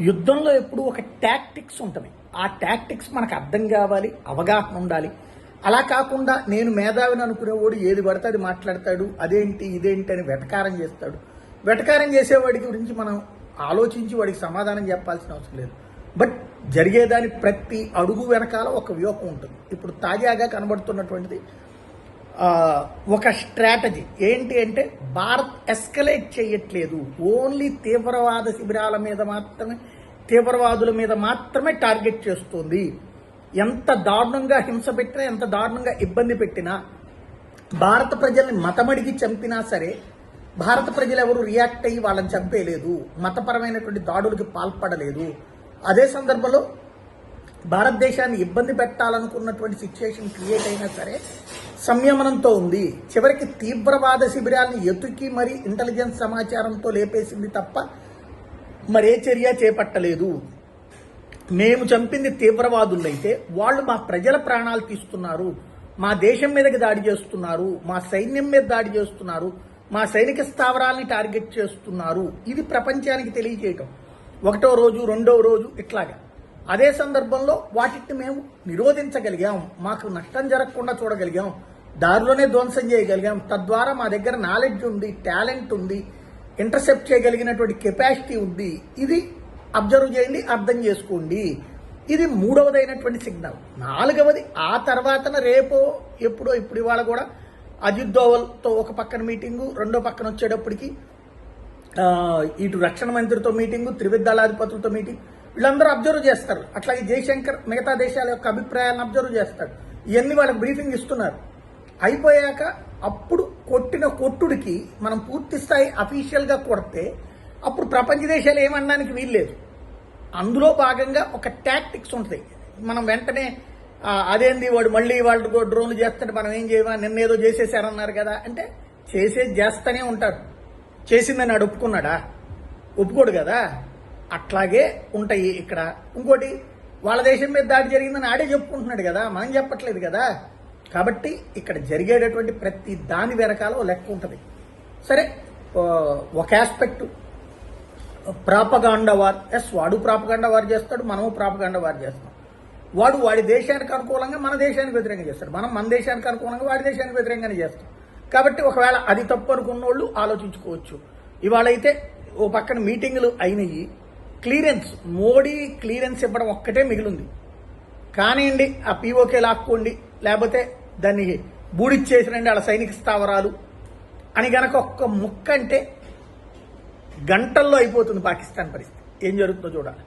యుద్ధంలో ఎప్పుడు ఒక టాక్టిక్స్ ఉంటుంది. ఆ టాక్టిక్స్ మనకు అర్థం కావాలి, అవగాహన ఉండాలి. అలా కాకుండా నేను మేధావిని అనుకునేవాడు ఏది పడితే అది మాట్లాడతాడు, అదేంటి ఇదేంటి అని వెటకారం చేస్తాడు. వెటకారం చేసేవాడి గురించి మనం ఆలోచించి వాడికి సమాధానం చెప్పాల్సిన అవసరం లేదు. బట్ జరిగేదాని ప్రతి అడుగు వెనకాల ఒక వ్యూహం ఉంటుంది. ఇప్పుడు తాజాగా కనబడుతున్నటువంటిది ఒక స్ట్రాటజీ ఏంటి అంటే, భారత్ ఎస్కలేట్ చేయట్లేదు, ఓన్లీ తీవ్రవాద శిబిరాల మీద మాత్రమే, తీవ్రవాదుల మీద మాత్రమే టార్గెట్ చేస్తుంది. ఎంత దారుణంగా హింస పెట్టినా, ఎంత దారుణంగా ఇబ్బంది పెట్టినా, భారత ప్రజల్ని మతమడిగి చంపినా సరే భారత ప్రజలు ఎవరు రియాక్ట్ అయ్యి వాళ్ళని చంపేయలేదు, మతపరమైనటువంటి దాడులకు పాల్పడలేదు. అదే సందర్భంలో భారతదేశాన్ని ఇబ్బంది పెట్టాలనుకున్నటువంటి సిచ్యువేషన్ క్రియేట్ అయినా సరే సంయమనంతో ఉంది. చివరికి తీవ్రవాద శిబిరాలను ఎతుకి మరీ ఇంటెలిజెన్స్ సమాచారంతో లేపేసింది తప్ప మరే చర్య చేపట్టలేదు. మేము చంపింది తీవ్రవాదులైతే వాళ్ళు మా ప్రజల ప్రాణాలు తీస్తున్నారు, మా దేశం మీదకి దాడి చేస్తున్నారు, మా సైన్యం మీద దాడి చేస్తున్నారు, మా సైనిక స్థావరాలని టార్గెట్ చేస్తున్నారు. ఇది ప్రపంచానికి తెలియజేయటం ఒకటో రోజు, రెండో రోజు ఇట్లాగా. అదే సందర్భంలో వాటిని మేము నిరోధించగలిగాం, మాకు నష్టం జరగకుండా చూడగలిగాం, దారిలోనే ధ్వంసం చేయగలిగాం. తద్వారా మా దగ్గర నాలెడ్జ్ ఉంది, టాలెంట్ ఉంది, ఇంటర్సెప్ట్ చేయగలిగినటువంటి కెపాసిటీ ఉంది. ఇది అబ్జర్వ్ చేయండి, అర్థం చేసుకోండి. ఇది మూడవదైనటువంటి సిగ్నల్. నాలుగవది, ఆ తర్వాతన రేపో ఎప్పుడో, ఇప్పుడు ఇవాళ కూడా అజిత్ దోవల్తో ఒక పక్కన మీటింగు, రెండో పక్కన వచ్చేటప్పటికి ఇటు రక్షణ మంత్రితో మీటింగు, త్రివిధ దళాధిపతులతో మీటింగ్, వీళ్ళందరూ అబ్జర్వ్ చేస్తారు. అట్లాగే జయశంకర్ మిగతా దేశాల యొక్క అభిప్రాయాలను అబ్జర్వ్ చేస్తాడు. ఇవన్నీ వాళ్ళకి బ్రీఫింగ్ ఇస్తున్నారు. అయిపోయాక అప్పుడు కొట్టిన కొట్టుడికి మనం పూర్తి స్థాయి అఫీషియల్గా కొడితే అప్పుడు ప్రపంచ దేశాలు ఏమనడానికి వీల్లేదు. అందులో భాగంగా ఒక టాక్టిక్స్ ఉంటాయి. మనం వెంటనే అదేంది వాడు మళ్ళీ వాళ్ళు డ్రోన్లు చేస్తాడు, మనం ఏం చేయమా, నిన్నేదో చేసేసారన్నారు కదా అంటే, చేసేది చేస్తూనే ఉంటాడు. చేసిందని ఆడు ఒప్పుకున్నాడా? ఒప్పుకోడు కదా. అట్లాగే ఉంటాయి ఇక్కడ. ఇంకోటి, వాళ్ళ దేశం మీద దాడి జరిగిందని ఆడే చెప్పుకుంటున్నాడు కదా, మనం చెప్పట్లేదు కదా. కాబట్టి ఇక్కడ జరిగేటటువంటి ప్రతి దాని వెనకాల లెక్క ఉంటుంది. సరే, ఒక ఆస్పెక్ట్ ప్రాపగాండా వార్. వాడు ప్రాపగాండా వార్ చేస్తాడు, మనము ప్రాపగాండా వార్ చేస్తాం. వాడు వాడి దేశానికి అనుకూలంగా మన దేశానికి వ్యతిరేకంగా చేస్తాడు, మనం మన దేశానికి అనుకూలంగా వాడి దేశానికి వ్యతిరేకంగానే చేస్తాం. కాబట్టి ఒకవేళ అది తప్పు అనుకున్న వాళ్ళు ఆలోచించుకోవచ్చు. ఇవాళైతే ఓ పక్కన మీటింగులు అయినాయి, క్లియరెన్స్, మోడీ క్లియరెన్స్ ఇవ్వడం ఒక్కటే మిగిలింది. కానివ్వండి, ఆ పీఓకే లాక్కోండి, లేకపోతే దాన్ని బూడిచ్చేసినండి వాళ్ళ సైనిక స్థావరాలు అని గనక ఒక్క ముక్క అంటే గంటల్లో అయిపోతుంది పాకిస్తాన్ పరిస్థితి. ఏం జరుగుతుందో చూడాలి.